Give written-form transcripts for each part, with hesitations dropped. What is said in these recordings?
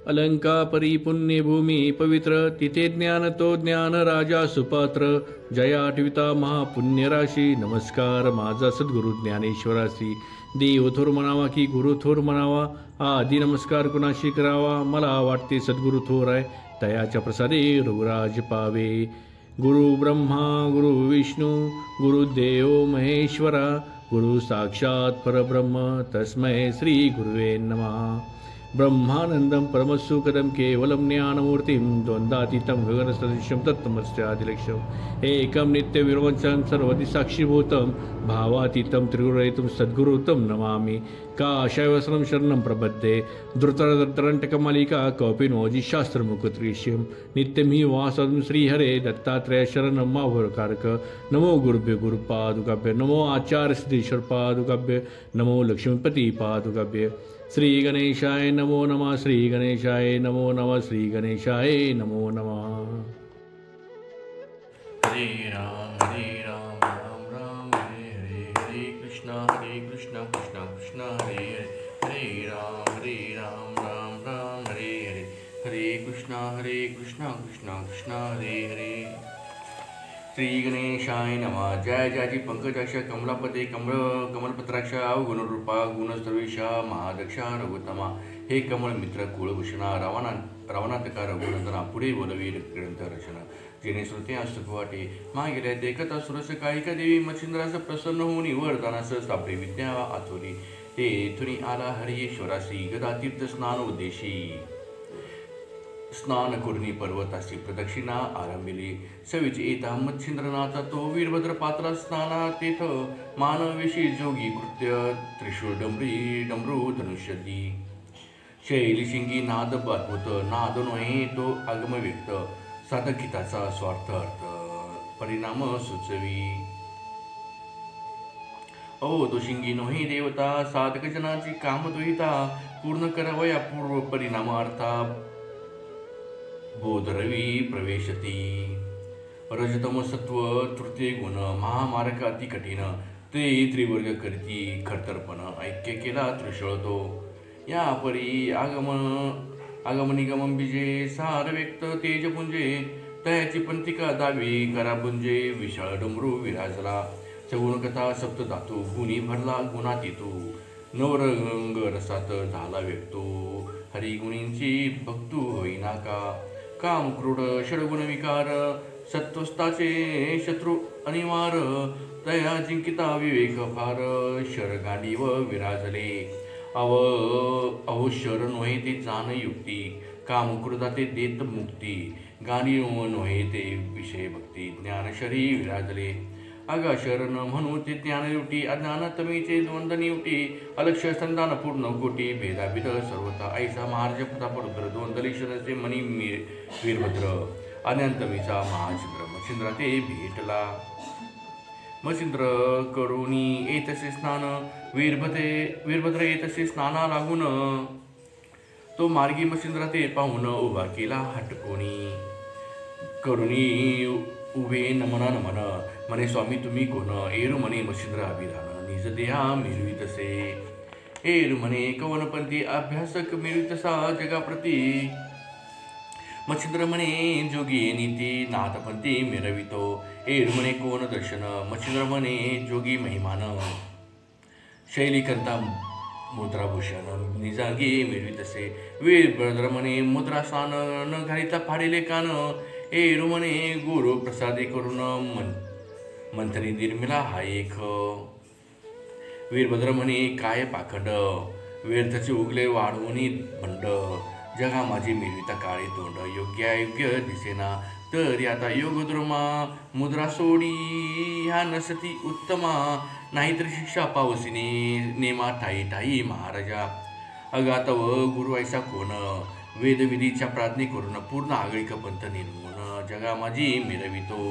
अलंका परी पुण्यभूमी पवित्र तिथे ज्ञान तो ज्ञान राजा सुपात्र जया आठविता महापुण्यराशी नमस्कार माझा सद्गुरु ज्ञानेश्वरासी देव थोर म्हणावा की गुरु थोर म्हणावा आधी नमस्कार कुणाशी करावा मला वाटते सद्गुरु थोर आहे तयाच्या प्रसादे रघुराज पावे गुरु ब्रह्मा गुरु विष्णू गुरुदेव महेश्वरा गुरु साक्षात परब्रह्म तस्मै श्री गुरुवे नमः ब्रह्मानंदं परमसुखदं केवलं ज्ञानमूर्तिं द्वन्द्वातीतं गगनसदृशं तत्तमस्यादिलक्ष्यम् एकं नित्यविरोचनं सर्वदिसाक्षिभूतं भावातीतं त्रिगुणरहितं सद्गुरुतं नमामि काषायवस्त्रं शरणं प्रपद्ये धृतरटकमालिका कौपिनोजिशास्त्रमुखत्रिष्यं नित्यं हि वासं श्रीहरे दत्तात्रेय शरणं माहुरकारक नमो गुरुभ्यो गुरुपादुकाभ्य नमो आचार्यसिद्धेश्वर पादुकाभ्य नमो लक्ष्मीपति पादुकाभ्य श्री गणेशाय नमो नमः श्री गणेशाय नमो नमः श्री गणेशाय नमो नमः। हरे राम राम राम हरे हरे हरे कृष्णा कृष्णा कृष्णा हरे हरे हरे राम राम हरे हरे हरे कृष्णा कृष्णा कृष्णा हरे हरे। श्री गणेशाय नमः। जय जयाची पंकजाक्ष कमलापते कमलपत्राक्ष गुणरूपा गुणसर्वेशा महादक्षा रघुतमा हे कमल मित्र कुळभूषणा रावणातका रघुनंदना पुढे बोलवी ग्रंथ रचना जेणे श्रुते सुखवाटे मागेल्या देखता सुरस काळिका देवी मच्छिंद्रास प्रसन्न होऊन वरदानास सापडे विद्या आचोली ते थुनी आला हरियेश्वरासी गदा तीर्थ स्नान उद्देशी स्नान कुर्णी पर्वताची प्रदक्षिणा आरंभिली सविची येता मच्छिंद्रनाथा तो वीरभद्र पात्रा स्नाना तेथ मानवेशी जोगी कृत्य त्रिशूळ डमरू धनुष्यदी शैली शिंगी नाद अद्भुत नाद नोहे तो आगम व्यक्त साधकिताचा स्वार्थ अर्थ परिणाम सुचवी ओ तो शिंगी नोहे देवता साधक जनाची कामद्वैता पूर्ण करावया पूर्व परिणामार्था बोधरवी प्रवेशती रजतम सत्व तृतीय गुण महामार्ग अति कठीण ते त्रिवर्ग करती खरतरपण ऐक्य केला त्रिशळतो या परी आगमनिगमन बीजे सार व्यक्त तेजपुंजे तयाची पंथिका दावी करापुंजे विशाळ डमरू विराजला चगुण कथा सप्त धातू गुणी भरला गुणात येतो नवरंग रसात झाला व्यक्तो हरिगुणींची भक्तू होईना का काम क्रूड षडगुण विकार सत्वस्थाचे शत्रु अनिवार तया जिंकिता विवेक फार शरगांडी व विराजले अहो शर नोहे ते जाण युक्ती काम क्रोधाते देत मुक्ती गांडी नोहे ते विषय भक्ती ज्ञान शरी विराजले अगा शरण म्हणू ते ज्ञानयुटी अज्ञान तमीचे द्वंद्व निवटी अलक्ष संधान पूर्ण कोटी भेदाभिद सर्वता ऐसा महार्ज प्रतापरुद्र द्वंद्वलिशनचे मनी वीरभद्र अनंतमीचा महाचंद्र मच्छिंद्र ते भेटला मच्छिंद्र करुणी येतसे स्नान वीरभद्र येतसे स्नाना लागून तो मार्गी मच्छिंद्र ते पाहून उभा केला हटकोणी करुणी उभे नमना नमन म्हणे स्वामी तुम्ही कोण एरु म्हणे मच्छिंद्र अभिधान निज देहा मिळवितसे एरु म्हणे कवनपंथी अभ्यासक मिळवितसा जगाप्रती मच्छिंद्र म्हणे जोगी नीती नाथपंथी मिरवितो एरु म्हणे कोण दर्शन मच्छिंद्र म्हणे जोगी महिमान शैलीकंता मुद्राभूषण निजांगी मिळवितसे वीरभद्र म्हणे मुद्रासान न घालिता फाडिले कान एरु म्हणे गुरु प्रसादी करून मंथनी निर्मिला हा एक वीरभद्र म्हणे काय पाखंड व्यर्थचे उगले वाढवणी भंड जगा माझी मिळविता काळे तोंड योग्य दिसेना तर आता योगद्रोमा मुद्रा सोडी ह्या नसती उत्तमा नाहीतर शिक्षा पावसीने नेमा ठाई महाराजा अगातव गुरु ऐसा कोण वेदविधीच्या प्रार्थने करून पूर्ण आगळिक पंथ निर्मून जगा माझी मिरवितो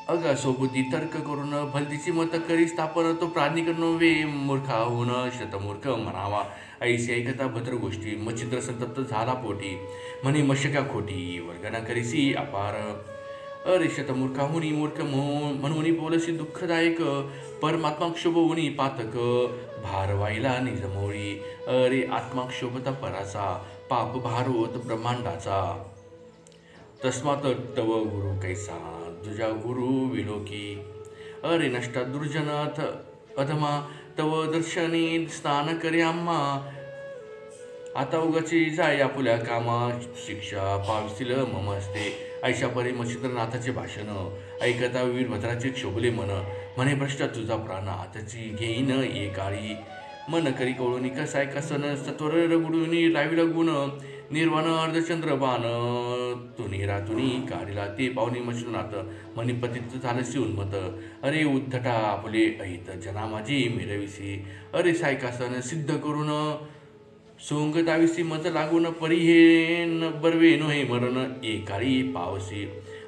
अगा सोबती तर्क करून भलतीची मत करी स्थापन तो प्राज्ञिक नव्हे मूर्खा होऊन शतमूर्ख म्हणावा ऐशी ऐकता भद्र गोष्टी मच्छिंद्र संतप्त झाला पोटी म्हणे मशका खोटी वर्गना करीसी अपार अरे शतमूर्खाहुनी मूर्ख म्हणून बोलशी दुःखदायक, परमात्मा क्षोभवुनी पातक, भारवाईला निजमोळी. अरे आत्मा क्षोभता पराचा, पाप भारोत ब्रह्मांडाचा. तस्मात तव गुरु कैसा, तुझ्या गुरु विलोकी. अरे नष्टा दुर्जनाथ अधमा, तव दर्शनी स्नान करे आम्हा. आता उगाची जाय आपुल्या कामा, शिक्षा पावसील मम असते. ऐशा परी मच्छिंद्रनाथाचे भाषण, ऐकता वीरभद्राचे क्षोभले मन. म्हणे भ्रष्ट तुझा प्राण, आताची घेईन ये काळी. मन करी कवळूनी कसाय कसन, सत्वर रगुडूनी लाविला गुण. निर्वाण अर्धचंद्र बाण, तुनी रातुनी काढिला ते पाहुणे मच्छिंद्रनाथ. म्हणे पतित झालंसी उन्मत. अरे उद्धटा आपले अहित, जना माझी मिरविसी. अरे सायकासन सिद्ध करून, सोंग दाविसी मज लागून. परी हे न बरवे नोहे मरण, एकाळी पावसी.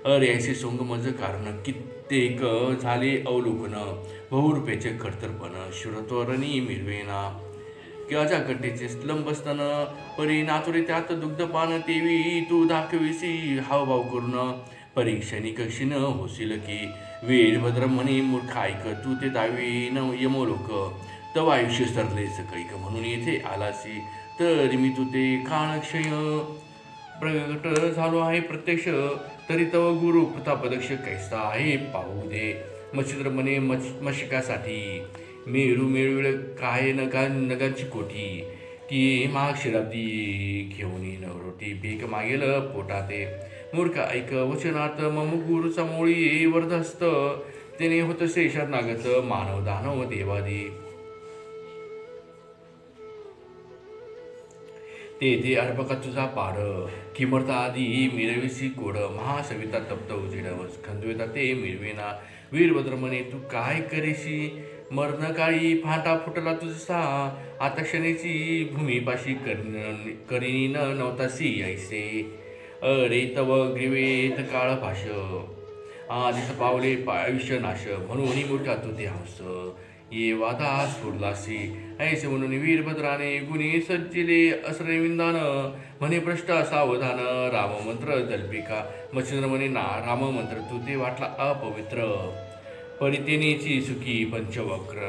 अरे ऐसे सोंग मज कारण, कित्येक झाले अवलोकन. बहुरूपेचे खडतरपण, शुरत्वरणी मिरवेना. किंवा कंटेचे लंबस्तन, परी नातुरे त्यात दुग्धपान. तेवी तू दाखविसी हावभाव करून, परीक्षणी कक्षीण होशील की. वीरभद्र म्हणे मूर्ख ऐक, तू ते दावी न यमोलोक. तव आयुष्य सरले सकळीक, म्हणून येथे आलासी. तरी मी तू ते काळक्षय प्रगट झालो आहे प्रत्यक्ष. तरी तव गुरु प्रतापदक्ष कैसा आहे पाहू दे. मच्छिंद्र म्हणे मशिकासाठी, मेरू मेळविळ काय नगांची कोठी. ती माग शिराब्दी घेऊन नवरोटी, भीक मागेल पोटाते. मूर्ख ऐक वचनात, मम गुरुचा मोळी वरदहस्त. तेने होतसे शरणागत, मानव दानव देवादी. तेथे अर्भका तुझा पाड, किमर्ता आधी मिरविसी कोड. महासविता तप्त उजेडवस, खंदवेता ते मिरवेना. वीरभद्र म्हणे तू काय करीशी, मरण काळी फाटा फुटला तुझसा. आता क्षणीची भूमीपाशी करीन नवतासी ऐसे. अरे तव ग्रीवेत काळ भाष, आधीच पावले आयुष्य नाश. म्हणून मूर्खा तू ते हंस, ये वादा सोडलासी. ऐसे म्हणून वीरभद्राने गुणी सज्जिले असरे विंदान. म्हणे भ्रष्ट सावधान, राममंत्र जल्पिका. मच्छिंद्र म्हणे ना राममंत्र, तू ते वाटला अपवित्र. परितेनेची सुखी पंचवक्र,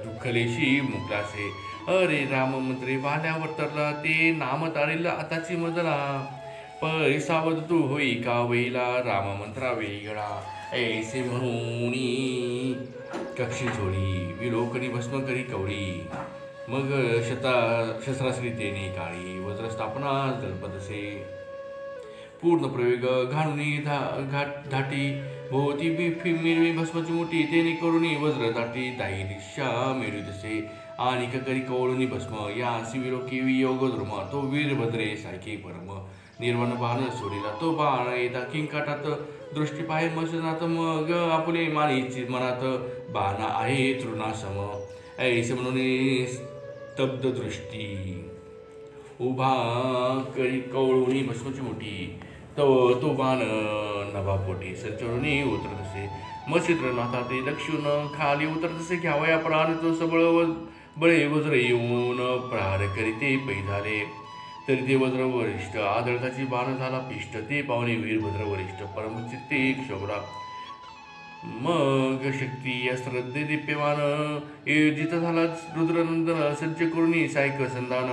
दुःखलेशी मुकलासे. अरे राममंत्रे वाल्यावर तरला, ते नाम ताळील आताची मजला. परी सावध तू होई का वैला, राममंत्रा वेगळा. ऐसे म्हणूनी कक्षी झोळी, विलोकनी भस्म करी कवळी. मग शस्त्राश्री तेने काळी, वज्रस्थापना जलपदसे. पूर्ण प्रवेग घालुनी घाटी, भोवती मिरवी भस्माची मोठी. तेने करुणी वज्र दाटी, दाई दिशा मेरुदसे. आणि करी कवळुनी भस्म, या शिविलोकी वियोग द्रुम. तो वीरभद्रे सारखे परम, निर्वाण बाण सोडिला तो बाण. येता किंकाटात दृष्टी पाहे मसनात, मग आपुले मानीची मनात. बाण आहे तृणासम, ऐसे म्हणून स्तब्ध दृष्टी. उभा करी कवळुनी भस्मची मोठी, तो बाण नभापोटी. संचरुनी उतरतसे, मच्छिंद्रनाथा ते लक्षून. खाली उतरतसे घ्यावया प्राण, तो सबळ बळे वज्र येऊन. प्रहार करीते पै झाले, तरी ते वज्र वरिष्ठ. आदळताची बाण झाला पिष्ट, ते पाहुणे वीरभद्र वरिष्ठ. परमचित्ते क्षोभला मग शक्ती अस्त्रद्दे दिप्यमान. योजित झाला रुद्रनंदन, सज्ज करुणी सायक संधान.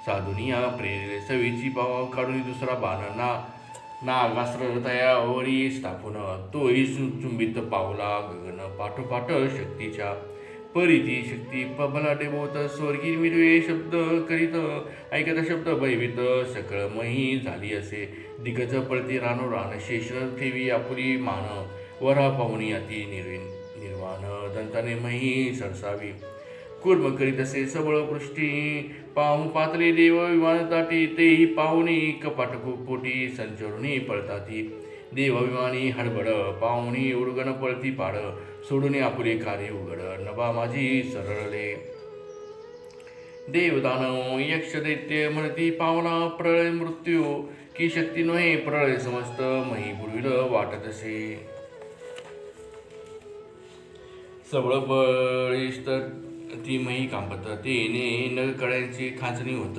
साधुनिया प्रेरिले सवेची पाव काढून दुसरा बाण. नागास्त्र तयावरी स्थापून, तोही चुंबित पावला गगन. पाठोपाठ शक्तीच्या परिती शक्ती प्रबला डेबोत. स्वर्गी मिरवे शब्द करीत, ऐकता शब्द भयभीत. सकळ मही झाली असे, दिग्गज पळती रानो रान. शेष ठेवी आपुली मान, वरा पाहुणी अति निर्वाण. दंताने मही सरसावी, कुर्म करीत असे सबळ पृष्टी. पाहून पातले देव विमान दाटी, तेही पाहुणी कपाट पोटी. संचरुणी पळताती देवाभिमानी हडबड, पाहुणी उडगण पळती पाड. सोडून आपुले कार्य उघड, नभा माझी सरळले. देवदानव यक्ष दैत्य म्हणती पावला, प्रळय मृत्यू की शक्ती नव्हे प्रळय समस्त. मही बुडविल वाटत असे, सबळ बळीस ती मही कांपत. तेने नग कड्यांची खाचणी होत,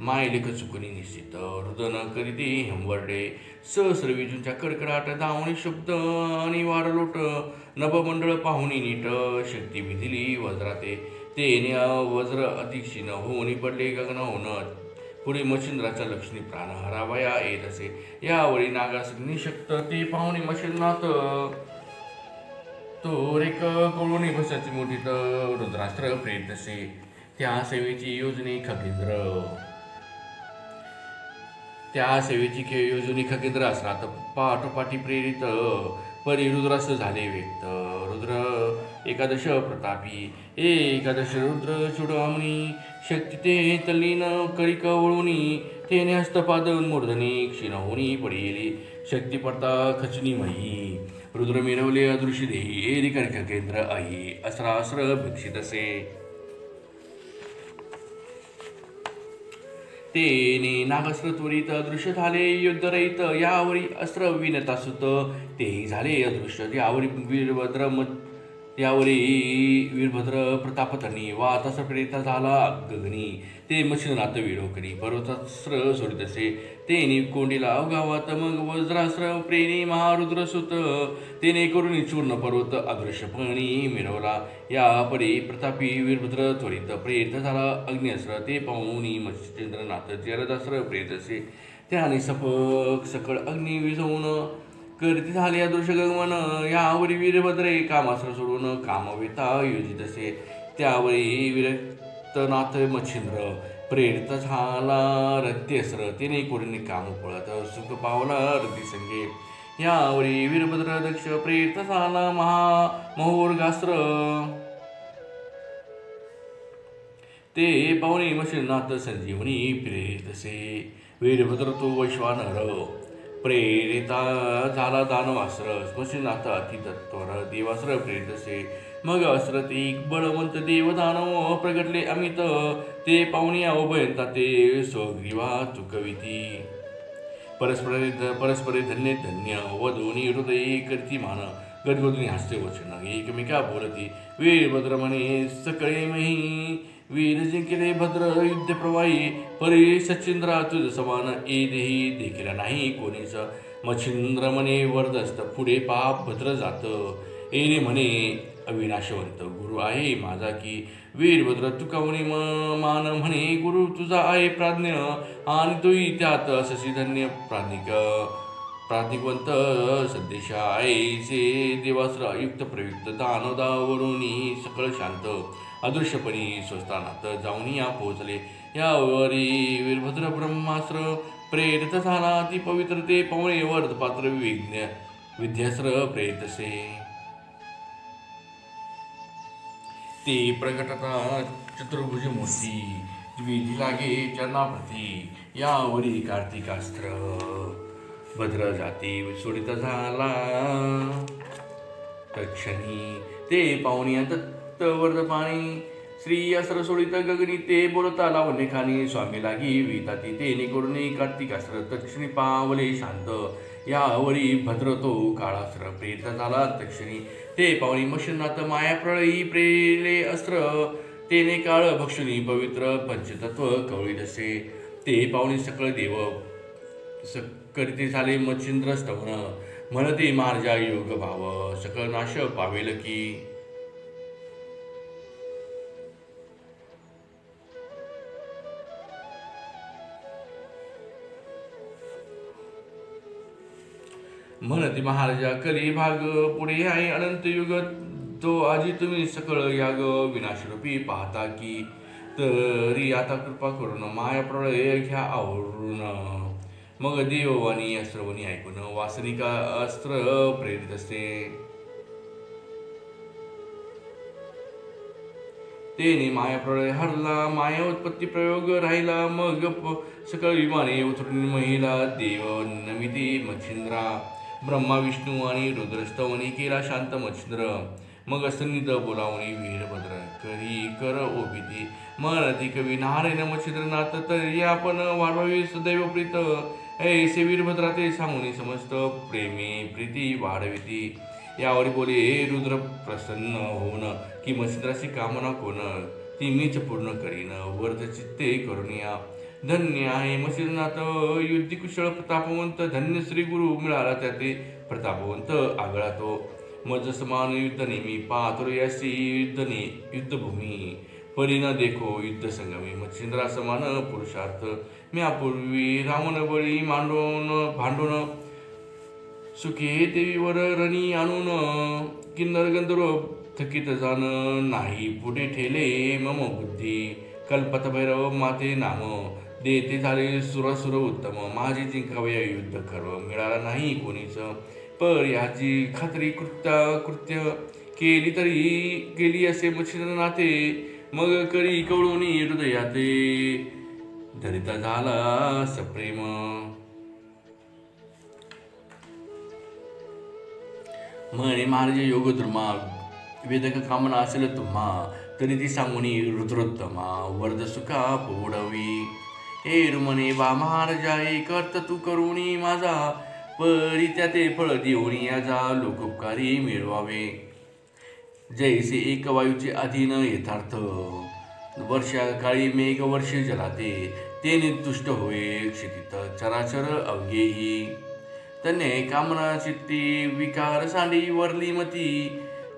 मायलेख चुकणी निश्चित हृदय न करीते हेंवरडे सहस्र विजूंच्या कडकडाट धावणी शब्द आणि वारलोट नभमंडळ पाहुणी नीट शक्ती विधिली वज्राते तेने वज्र अतिक्षीण होऊन पडले गगन होऊन पुढे मच्छिंद्राच्या लक्ष्मी प्राण हरावया येत असे यावेळी नागास निशक्त ते पाहुणे मच्छिंद्रनाथ तो रेक कळून बसाची मोठीत रुद्रास्त्र प्रेरित असे त्या सेवेची योजने खगेंद्र असणार पाठोपाठी प्रेरित परी रुद्रास झाले व्यक्त रुद्र एकादश प्रतापी एकादश रुद्र चुडामणी शक्ती ते तल्लीन कळिक वळुनी तेने हस्तपादन मूर्धनी क्षीण होणी पडेली शक्ती पडता खचनी मही रुद्र मिरवले अदृश्य देही एरिकर खगेंद्र आई अस्रास्र भिक्षित असे तेने नागस्त्र त्वरित अदृश्य झाले युद्धरहित यावरी अस्त्र विनता सुत तेही झाले अदृश्य वीरभद्र प्रतापतनी वातास प्रेरित झाला गगनी ते मच्छिंद्रनाथ विलोकनी पर्वतास्त्र सोडितसे तेने कोंडीला अवगावात मग वज्रास्त्र प्रेणी महारुद्रसुत तेने करून चूर्ण पर्वत अदृश्यपणी मिळवला या परी प्रतापी वीरभद्र त्वरित प्रेरित झाला अग्निअस्त्र ते पाहुणी मच्छिंद्रनाथ जलदास्त्र प्रेरित असे त्याने सपक सकळ अग्नी विझवून करती झाले अदृश्य गगमन यावरी वीरभद्रे कामास्त्र सोडून कामवेता योजित असे त्यावेळी वीरनाथ मच्छिंद्र प्रेरित झाला रत्यस्त्र तिने कोणी काम पळत सुख पावला रतीसंगे यावरी वीरभद्र दक्ष प्रेरित झाला महामहोर्गास्त्र ते पाहुणे मच्छिंद्रनाथ संजीवनी प्रेरित असे वीरभद्र तो वैश्वानर प्रेरिता झाला दानवास्त्र मच्छिंद्रनाथ अतितत्वर देवास्त्र प्रेरित असे मग अस्त्र ते बळवंत देव दानव प्रगटले अमित ते पाहुणे अवभयंता ते स्वग्रीवा चुकविती परस्परे धन्य धन्य वधूनी हृदय करती मान गदगदुनी हास्य वचन एकमेका बोलती वीरभद्र म्हणे सकळे मही वीर जिंकले भद्र युद्ध प्रवाही परी सचिंद्रा तुझ समान देही देखील नाही कोणीच मच्छिंद्र म्हणे वरदस्त पुढे पाप भद्र जात एने म्हणे अविनाशवंत गुरु आहे माझा की वीरभद्र तुकावणी मान म्हणे गुरु तुझा आहे प्राज्ञ आणि तोही त्यात असशी धन्य प्राज्ञिकवंत सद्देशा आईचे देवास्त्र युक्त प्रयुक्त दानोदावरुनी सकळ शांत अदृश्यपणी स्वस्थानात जाऊन या पोहोचले यावरी वीरभद्र ब्रह्मास्त्र प्रेरित झाला ती पवित्र ते पावणे वर्धपात्र विद्यास्त्र प्रेरित असे ते प्रकटता चतुर्भुज मूर्ती विधी लागे चरणाप्रती यावरी कार्तिकास्त्र भद्र जाती सोडित झाला तक्षणी ते पाहुणी दत्तवर्ध पाणी श्री अस्त्र सोडित गगनी ते बोलता लावणे खाणी स्वामी लागी विताती ते निकोरणी कार्तिकास्त्र तक्षणी पावले शांत यावरी भद्र तो काळास्त्र प्रेरित झाला तक्षणी ते पाहुणी मच्छिंद्रनाथ माया प्रळयी प्रेले अस्त्र तेने काळ भक्षुनी पवित्र पंचतत्व कवळीत असे ते पाहुणी सकळ देव करीते झाले मच्छिंद्र स्तवन म्हणते मार्जा योग भाव सकळ नाश पावेल की म्हणती महाराजा कली भाग पुढे आहे अनंत युग तो आजी तुम्ही सकळ याग विनाशरूपी पाहता की तरी आता कृपा करून माया प्रळय घ्या आवरून मग देववाणी अस्त्रवणी ऐकून वासनिका अस्त्र प्रेरित असते तेने माया प्रळय हरला माया उत्पत्ती प्रयोग राहिला मग सकळ विमाने उतरून महिला देव नमिती मच्छिंद्रा ब्रह्मा विष्णू आणि रुद्रस्तवनी केला शांत मच्छिंद्र मग सन्निध बोलावणी वीरभद्र करी कर ओपिती म्हणती कवी नारायण मच्छिंद्रनाथ तरी आपण वाढवावी सदैव प्रीत ऐसे वीरभद्रा ते सांगून समस्त प्रेमी प्रीती वाढविती यावर बोले रुद्र प्रसन्न होऊन की मच्छिंद्राची कामना कोण ती मीच पूर्ण करीन वर्ध चित्ते करून या धन्य आहे मत्स्यनाथ युद्धी कुशळ प्रतापवंत, धन्य श्री गुरु मिळाला त्याते प्रतापवंत आगळा तो. मज समान युद्ध नेमी पाहतो यासी युद्धभूमी, परी न देखो युद्ध संगमी. मच्छिंद्रा समान पुरुषार्थ म्यापूर्वी रावण बळी भांडून, सुखे देवीवर रणी आणून. किन्नर गंधर्व थकीत जाण, नाही पुढे ठेले मम बुद्धी. कल्पत भैरव माते नाम, देते झाले सुरसुर उत्तम. माझे जिंकावया युद्ध खरं, मिळाला नाही कोणीच. पर याची खात्री कृत्य केली तरी केली असे मच्छिंद्रनाथे. मग करी कवळूनी हृदयाते, धरिता झाला सप्रेम. म्हणे महाराज योग धर्मा, वेदक कामना असेल तुम्हा, तरी ती सांगुनी रुद्रोत्तमा. वरद सुखा पोडवी हे रुमने बा महाराजा, एक अर्थ तू करुणी माझा. परी त्याते फळ देऊनी याचा, लोकोपकारी मिळवावे. जैसे एक वायूचे अधीन यथार्थ, वर्षाकाळी मेघ वर्ष जलाते. ते निर्तुष्ट होय क्षितित चराचर अवघेही. तने कामना चित्ती विकार सांडी वरली मती.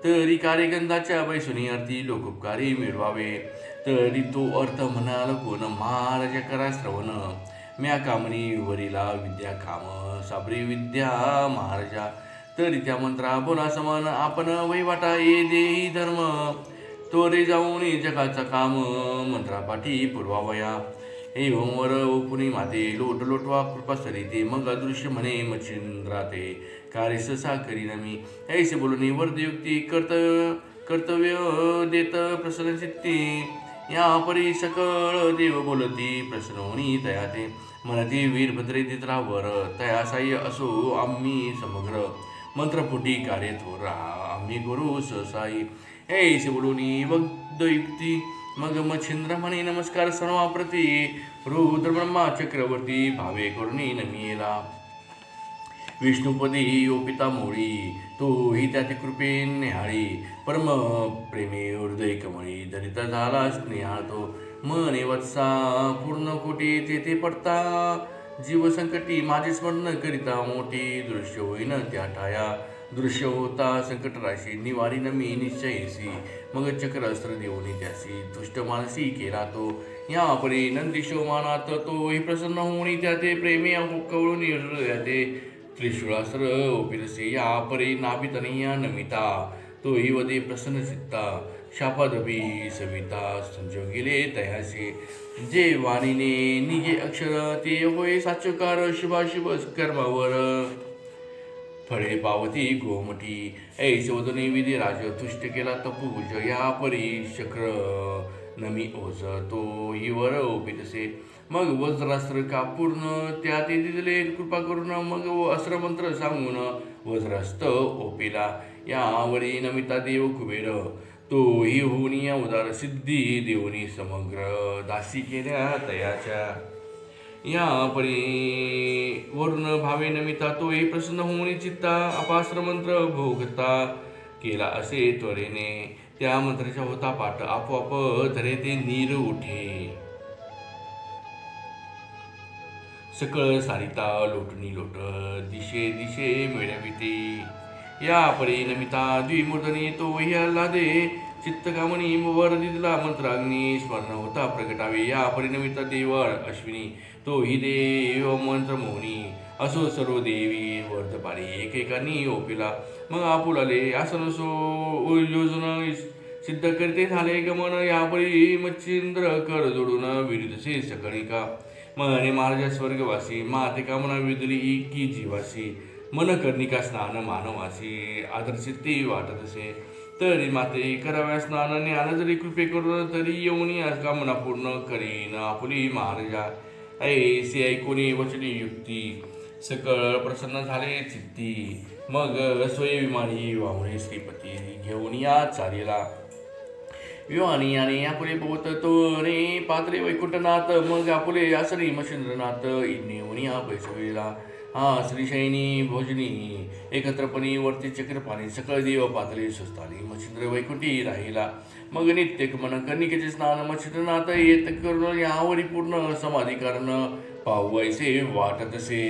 तरी कार्यगंधाच्या बैसुनी अर्थी लोकोपकारी मिळवावे. तरी तो अर्थ म्हणाल कोण, महाराजा करा श्रवण. म्या कामनी वरीला विद्या काम, साबरी विद्या महाराजा. तरी त्या मंत्रा बोला समान, आपण वैवाटा ये देही धर्म. तोरे जाऊन जगाचा काम, मंत्रापाठी पुरवावया. एवंवर ओपुनी माते, लोट लोटवा कृपा सरिते. मग अदृश्य म्हणे मच्छिंद्राते, कार्य ससा करीन मी. ऐसे बोलून वरदयुक्ती कर्तव्य देत प्रसन्न चित्ती. या परी सकळ देव बोलती, प्रसन्न होणी तयाते. म्हणती वीरभद्रे दित्रावर, तया साह्य असो आम्ही समग्र. मंत्रपुटी कार्य थोर आम्ही गुरु सहसाई. ऐसे बोलून वरदयुक्ती मग मच्छिंद्र म्हणे नमस्कार सर्वाप्रती. रुद्र ब्रह्मा चक्रवर्ती, भावे करुणी नमिला. विष्णुपदी ओपिता मोळी, तोही त्याची कृपे न्याहाळी. परम प्रेमे हृदय कमळी, धरिता झाला स्नेहाळ तो. मने वत्सा पूर्ण कोटी तेथे पडता. जीव संकटी माझे स्मरण करिता मोठी. दृश्य होईन त्या ठाया, दृश्य होता संकट राशी. निवारी मी निश्चयसी, मग चक्र अस्त्र देऊनी त्यासी. तुष्ट मानसी केला तो, या परी नंदीशो मानात. तोही प्रसन्न होऊनी त्याते, प्रेमे कवळून हृदयाते. त्रिशूळास्त्र ओपिलसे, या परी नाभितनया नमिता. तोही वदे प्रसन्न चित्ता, शापादभी सविता. संजोग गेले तयासे, जे वाणीने निजे अक्षर. ते होय साचकार, शुभाशुभ कर्मावर फळे पावती गोमटी. ऐसे वदने विधी राज, तुष्ट केला तपूज. या परी शक्र नमी ओझ, तो ही वर ओपितसे. मग वज्रास्त्र कापूर्ण त्या ते दिले कृपा करून. मग अस्त्रमंत्र सांगून वज्रास्त्र ओपिला. यावरी नमिता देव कुबेर, तोही होऊनी उदार सिद्धी. देवनी समग्र दासी केल्या तयाच्या. या परी वरुण भावे नमिता, तोही प्रसन्न होऊनी चित्ता. अपास्त्र मंत्र भोगता केला असे त्वरेने. त्या मंत्राचा होता पाठ, आपोआप धरे ते नीर उठे. सकळ सारिता लोटणी लोट, दिशे दिशे मिळविते. या परी नमिता द्विमूर्धनी, तोही आल्हादे चित्तकामनी. वर दिला मंत्राग्नी, स्मरण होता प्रगटावे. या परी नमिता देव अश्विनी, तोही देव मंत्र मोहनी. असो सर्व देवी वर्धपारी, एकेकानी ओपिला. मग आपुलाले आसन सो योजन सिद्ध करते झाले गमन. यापरी मच्छिंद्र कर जोडून विरुद्धसे सकळिका. म्हणे महाराजा स्वर्गवासी, माते कामना विदली की जीवासी. मन कर्णिका स्नान मानवासी, आदरचित्ती वाटतसे. तरी माते कराव्या स्नान, ज्ञान जरी कृपे करून. तरी येऊनी कामना पूर्ण करीन आपुली महाराजा. ऐसे ऐकूनी वचनी युक्ती, सकळ प्रसन्न झाले चित्ती. मग सोय विमानी वाहुणे श्रीपती, घेऊन या चालीला. विवानी आणि आपुले बोत तो रे पात्रे वैकुंठनाथ. मग आपुले आसरी मच्छिंद्रनाथ, नेऊन या बैसवीला. हा श्रीशयनी भोजनी एकत्रपणी वरती चक्रपाणी सकळ देव पातळी सुस्ताली मच्छिंद्र वैकुंठी राहिला. मग नित्य मन कनिकेचे स्नान मच्छिंद्रनाथ येत करून यावरी पूर्ण समाधी कारण पाववायचे वाटतसे.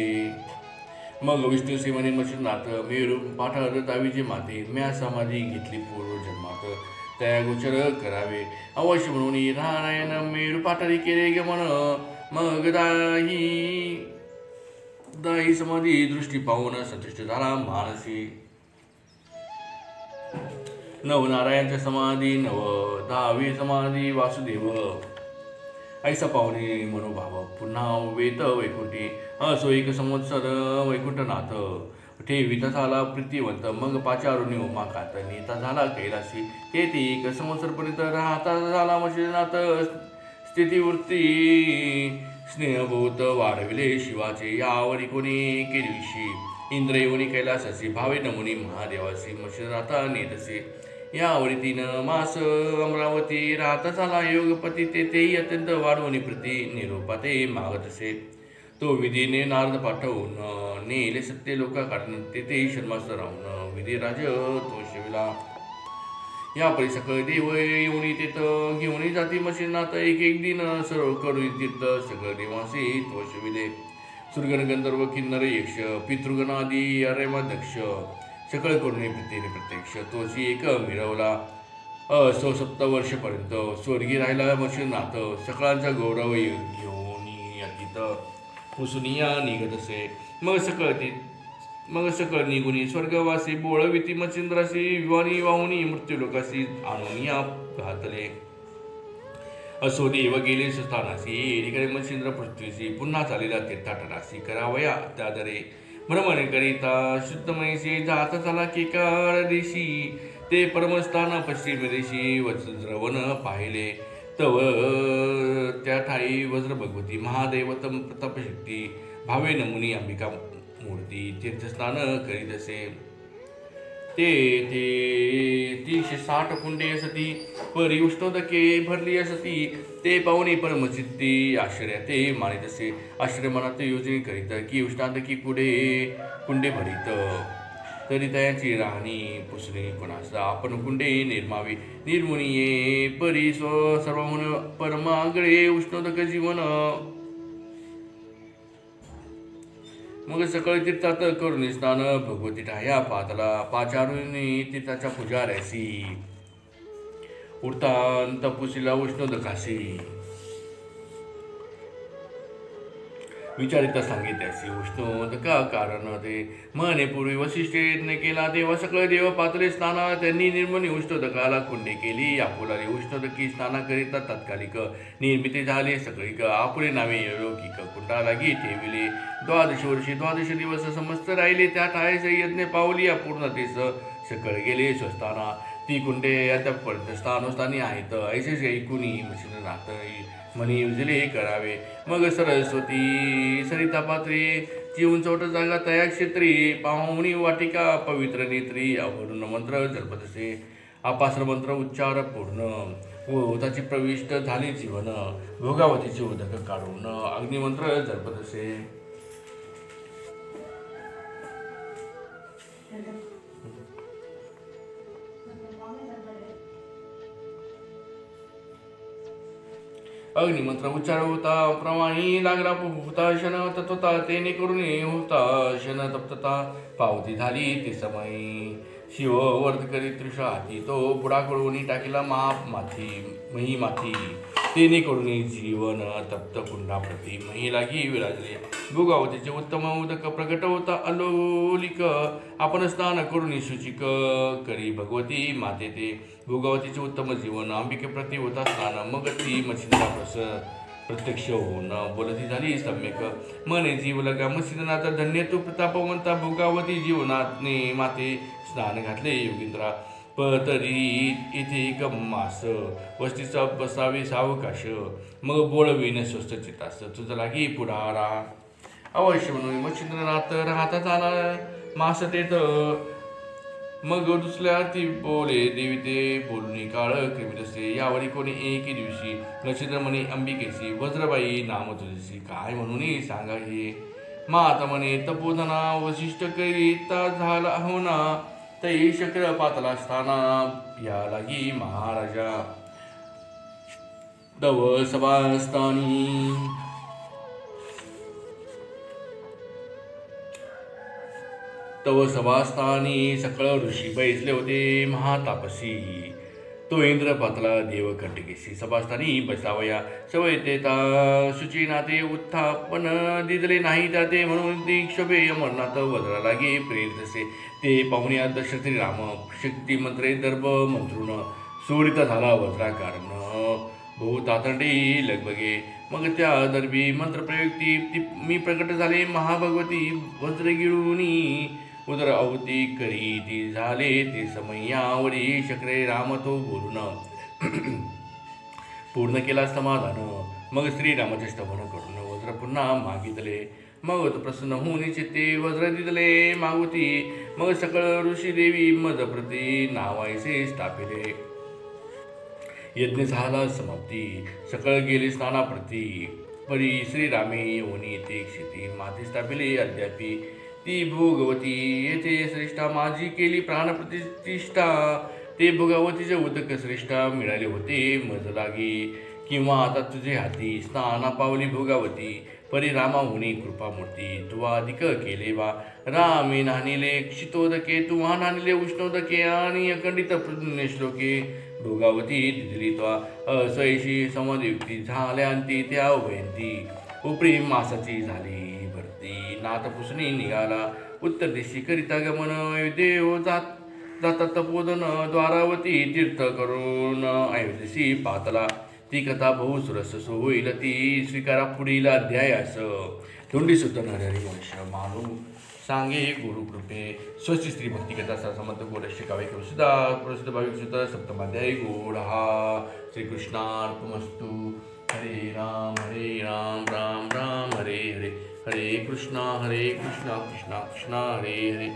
मग विष्णू म्हणे मच्छिंद्रनाथ मेरू पाठर दावीचे माते म्या समाधी घेतली पूर्व जन्मात त्या गोचर करावे अवश्य म्हणून नारायण मेरू पाठारी केले गमन. मग दाही समाधी दृष्टी पाहून संतुष्ट झाला मानसी. नवनारायणच्या समाधी नव दहावी समाधी वासुदेव ऐसा पाहुणे मनोभाव पुन्हा वेत वैकुंठी असो एक संवत्सर वैकुंठनाथ ठेविता झाला प्रीतिवंत. मग पाचारुणी उमाकात नेता झाला कैलासी तेथे एक संवत्सरपर्यंत राहता झाला मच्छिंद्रनाथ. स्थितीवृत्ती स्नेहभूत वाढविले शिवाचे यावरी कोणी केलीशी इंद्र येऊनी कैलासासी भावे नमुनी महादेवासी मच्छिंद्रनाथा नेतसे. यावरी 3 मास अमरावती राहता झाला योगपती तेथेही अत्यंत वाढवणी प्रती निरोपाते मागतसे. तो विधीने नारद पाठवून नेले सत्य लोका काढून तेथेही शर्मास राहून विधिराज तो शिवला. या परी सकळ देव येऊनी तेथ घेऊन जाती मच्छिंद्रनाथ एक दिन सर्व करू तीर्थ सगळ देवासी तो शिविले. सुरगण गंधर्व किन्नर यक्ष पितृगणादी अरेमाध्यक्ष सकळ करुणी प्रीतीने प्रत्यक्ष तोची एक मिळवला. 170 वर्षपर्यंत स्वर्गी राहिला मच्छिंद्रनाथ सकळांचा गौरव घेऊन अतीत पुसुनिया निघत असे. मग सकळ निघुनी स्वर्गवासी बोळविती मच्छिंद्रासी विवानी वाहुनी मृत्यूलोकासी आणून या घातले. असो देव गेले स्थानासी एकीकडे मच्छिंद्र पृथ्वीसी पुन्हा चालेला तीर्थाटनासी करावया त्यादरे भ्रमण करिता शुद्धमयसी जात झाला केकार देशी. ते परमस्थान पश्चिम देशी वज्रवन पाहिले तव त्या ठाई वज्र भगवती महादेवतम प्रतापशक्ती भावे नमुनी अंबिका मूर्ती तीर्थस्नान करीत असे. ते 360 कुंडे असती परी उष्णोदके भरली असती ते पाहुणे परमचित्ती आश्चर्य ते मानित असे. आश्चर्य मनात योजने करीत की उष्णादकी कुंडे भरीत तरी त्यांची राहणी पुसणी कोणास आपण कुंडे निर्मावी निर्मुनिये परी सर्वहुन परमागळे उष्णोदक जीवन. मग सकळ तीर्थात करून स्नान भगवती ठाया पातला पाचारुनी तीर्थाच्या पुजाऱ्यासी उडतान तपुसीला उष्णोदकाशी विचारिता सांगितल्यासी उष्णोदका कारण ते म्हणे पूर्वी वशिष्ठ यज्ञ केला तेव्हा सकळ देव पातळे स्नाना त्यांनी निर्मणी उष्णोदकाला कुंडे केली. आपुलारी उष्णोदकी स्नाना करिता तात्कालिक निर्मिती झाले सगळीक आपुले नावे लौकिक कुंडा लागी ठेविले. 12 वर्षी 12 दिवस समस्त राहिले त्या ठायस यज्ञ पावली अपूर्णतेस सकळ गेले स्वस्थाना. ती कुंडे अद्यापर्यंत स्थानोस्थानी आहेत ऐसे ऐकुनी मच्छिंद्रनाथ म्हणे उजले करावे. मग सरस्वती सरिता पात्री ची उंचवट जागा तया क्षेत्री पाहुणी वाटिका पवित्र नेत्री अवरून मंत्र जपत असे. अपास्त्र मंत्र उच्चार पूर्ण त्याची प्रविष्ट झाली जीवन भोगावतीचे उदक काढून अग्निमंत्र जपत असे. अग्निमंत्र उच्चार होता प्रमाणी लागला हुताशन तत्वता तेने करून हुताशन तप्तता पावती झाली ते समय. शिव वर्ध करी तृषा हाती तो बुडा कळवणी टाकीला मही माथी तेने करून जीवन तप्त कुंडा प्रती मही लागी विराजले. भोगावतीचे उत्तम उदक प्रकट होता अलोलिक आपण स्नान करून शुचिक करी भगवती माते ते. भोगावतीचे उत्तम जीवन अंबिके प्रती होता स्नान. मग ती मच्छिंद्रा प्रत्यक्ष होऊन बोलती झाली सम्यक मने जीव लगा मच्छिंद्रनाथ धन्य तू प्रतापवंता भोगावती जीवनातने माते स्नान घातले योगींद्रा. तरी इथे एक मास वस्तीचा बसावे सावकाश मग बोळवीन स्वस्त चितास तुझा लागी पुढारा. अवश्य म्हणून मच्छिंद्रनाथ राहता झाला मास तेथ. मग दुसऱ्या ती बोले देवी ते बोलणी काळ क्रिमितसे. यावरी कोणी एके दिवशी नक्षत्र म्हणे अंबिकेशी वज्रबाई नाम तुझी काय म्हणून सांगा हे माता म्हणे तपोधना वशिष्ठ करीता झाला होना तै शक्र पातला असताना या लागी महाराजा तव सभास्थानी सकळ ऋषी बैसले होते महातापसी तो इंद्र पातला देव कंटकेशी सभास्थानी बसावया सवय तेता शुची नाते उत्थापन दिदले नाही त्याते म्हणून ती क्षोभे अमरनाथ वज्रा लागे प्रेरित असे ते पाहुण्या दशरथी राम शक्ती मंत्रे दर्भ मंत्रुन सोडित झाला वज्रा कारण बहुतातंडी लगबगे मग त्या दर्भी मंत्रप्रयुक्ती मी प्रकट झाले महाभगवती वज्र गिळूनी उदर अवती करी ती झाले ते समयावरी शक्रे राम तो बोलून पूर्ण केला समाधान मग श्रीरामाचे स्तवन करून वज्र पुन्हा मागितले मग तो प्रसन्न होऊन चित्ते वज्र दिदले मागुती मग सकळ ऋषी देवी मज प्रती नावायसे स्थापिले यज्ञ झाला समाप्ती सकळ गेले स्नानाप्रती परी श्रीरामे येऊनी ते क्षिती माती स्थापिले अद्यापी ती भोगवती येथे श्रेष्ठा माझी केली प्राणप्रतिष्ठा ते भोगावतीचे उदक श्रेष्ठा मिळाले होते मज लागी किंवा आता तुझे हाती स्नाना पावली भोगावती परी रामा होणी कृपामूर्ती तुवा अधिक केले वा रामे नानिले क्षितोदके तुवा नानिले उष्णोदके आणि अखंडित पुण्यश्लोके भोगावती दिली त्वा असयशी समदयुक्ती झाल्यांती त्या उभयंती उपरी मासाची झाली भरती नाथ पुसणी निघाला उत्तर दिशी करिता गमन देव जातात तपोधन द्वारावती तीर्थ करून अयोध्येशी पातला ती कथा बहु सुरस होईल ती स्वीकारा पुढील अध्यायास तोंडी सुत नरहरी वंश मानू सांगे गुरुकृपे स्वस्ति स्त्री भक्ती कथा समर्थ गोडश्य काव्य सुद्धा प्रसिद्ध भाविक सुद्धा सप्तमाध्यायी गोड हा श्रीकृष्णार्पणमस्तु हरे राम राम राम हरे हरे हरे कृष्णा कृष्णा कृष्णा हरे हरे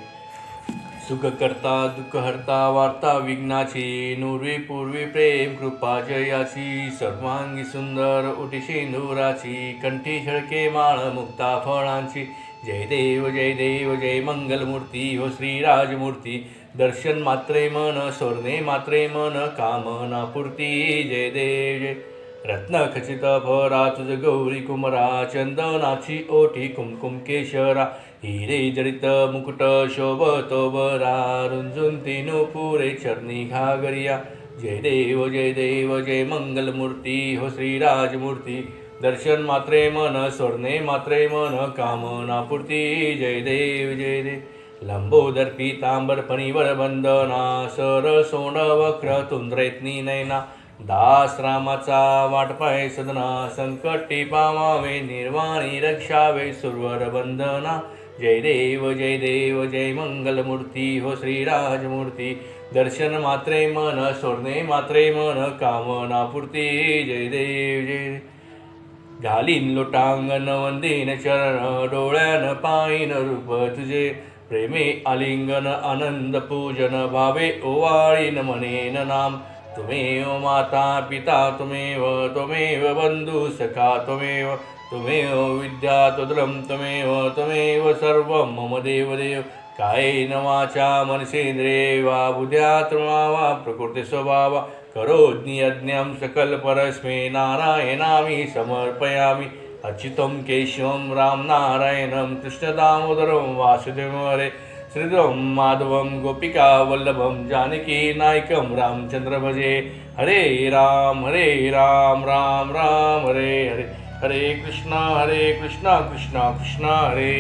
सुख करता दुःख हरता वार्ता विघ्नाची नुर्वे पूर्वे प्रेम कृपा जयाची सर्वांगी सुंदर ओटी शेंदुराची कंठी झळके माळ मुक्ता फळांची जय देव जय मंगलमूर्ती हो श्रीराजमूर्ती दर्शन मात्रे मन सोरणे मात्रे मन कामना पूर्ती जय देव जय रत्न खचित भरा तुझ गौरी कुमरा चंदनाची ओठी कुमकुम केशरा हिरे जडित मुकुट शोभतो बरा रुंजून तीनु पुरे चरणी घागरिया जय देव जय मंगलमूर्ती हो श्रीराजमूर्ती दर्शन मात्रे मन सोरणे मात्रे मन कामना पूर्ती जय देव लंबोदर पीतांबर फणीवर बंदना सर सोंड वक्र तुंद्रेतनी नैना दास रामाचा वाटपाय सदना संकटी पावावे निर्वाणी रक्षावे सुरवर बंधना जय देव जय मंगलमूर्ती हो श्रीराजमूर्ती दर्शन मात्रे मन सोडणे मात्रे मन कामना पूर्ती जय देव जय घालीन लोटांगण वंदीन चरण डोळ्यान पाईन रूप तुझे प्रेमे आलिंगन आनंद पूजन भावे ओवाळीन मनेन नाम तुमेव माता पिता तुमेव बंधु सखा तुमेव विद्या तुद्रम तुमेव सर्वं मम देवदेव कायेन वाचा मनसेंद्रिये वा बुद्ध्यात्मा वा प्रकृती स्वभावा करोज्ञि यज्ञं सकल परस्मै नारायणामि समर्पयामि अच्युतं केशवं राम नारायणं कृष्णदामोदरं वासुदेवं हरे श्रीधरं माधवं गोपिका वल्लभं जानकी नायकं रामचंद्र भजे हरे राम राम हरे हरे हरे कृष्णा कृष्णा कृष्णा हरे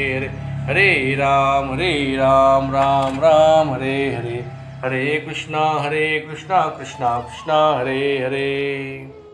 हरे हरे राम राम हरे हरे हरे कृष्णा कृष्णा कृष्णा हरे हरे